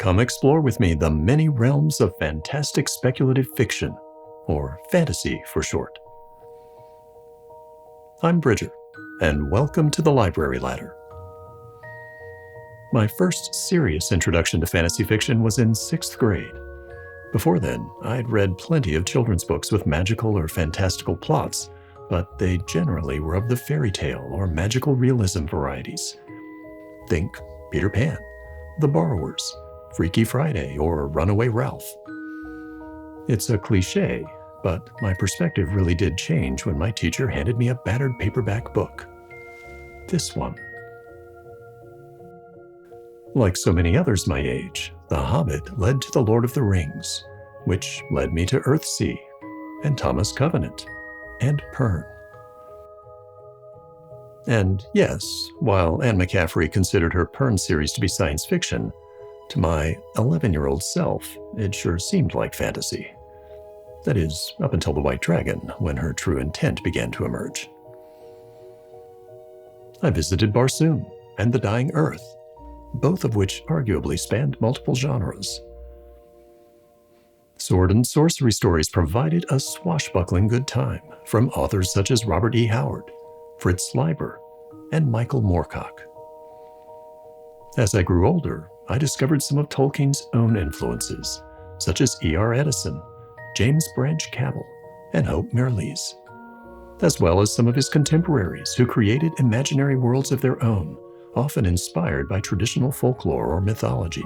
Come explore with me the many realms of fantastic speculative fiction, or fantasy for short. I'm Bridger, and welcome to the Library Ladder. My first serious introduction to fantasy fiction was in 6th grade. Before then, I'd read plenty of children's books with magical or fantastical plots, but they generally were of the fairy tale or magical realism varieties. Think Peter Pan, The Borrowers, Freaky Friday, or Runaway Ralph. It's a cliché, but my perspective really did change when my teacher handed me a battered paperback book. This one. Like so many others my age, The Hobbit led to The Lord of the Rings, which led me to Earthsea, and Thomas Covenant, and Pern. And yes, while Anne McCaffrey considered her Pern series to be science fiction, to my 11-year-old self, it sure seemed like fantasy. That is, up until The White Dragon, when her true intent began to emerge. I visited Barsoom and The Dying Earth, both of which arguably spanned multiple genres. Sword and sorcery stories provided a swashbuckling good time from authors such as Robert E. Howard, Fritz Leiber, and Michael Moorcock. As I grew older, I discovered some of Tolkien's own influences, such as E.R.R. Eddison, James Branch Cabell, and Hope Mirrlees, as well as some of his contemporaries who created imaginary worlds of their own, often inspired by traditional folklore or mythology.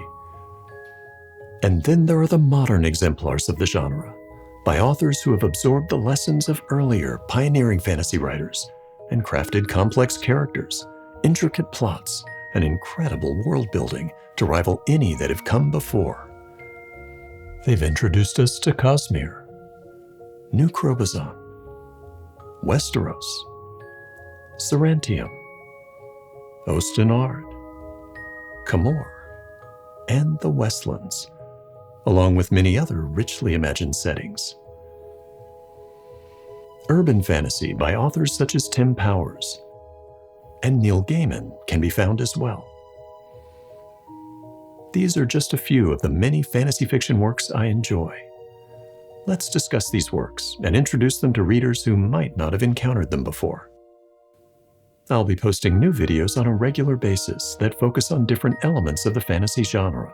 And then there are the modern exemplars of the genre, by authors who have absorbed the lessons of earlier, pioneering fantasy writers and crafted complex characters, intricate plots, and incredible world-building to rival any that have come before. They've introduced us to Cosmere, New Krobazon, Westeros, Sarantium, Ostenard, Camor, and the Westlands, along with many other richly imagined settings. Urban fantasy by authors such as Tim Powers and Neil Gaiman can be found as well. These are just a few of the many fantasy fiction works I enjoy. Let's discuss these works and introduce them to readers who might not have encountered them before. I'll be posting new videos on a regular basis that focus on different elements of the fantasy genre.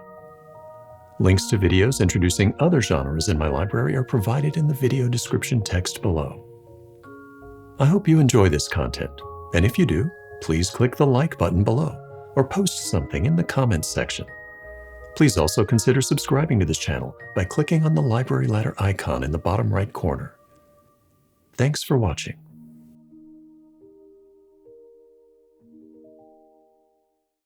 Links to videos introducing other genres in my library are provided in the video description text below. I hope you enjoy this content, and if you do, please click the like button below or post something in the comments section. Please also consider subscribing to this channel by clicking on the Library Ladder icon in the bottom right corner. Thanks for watching.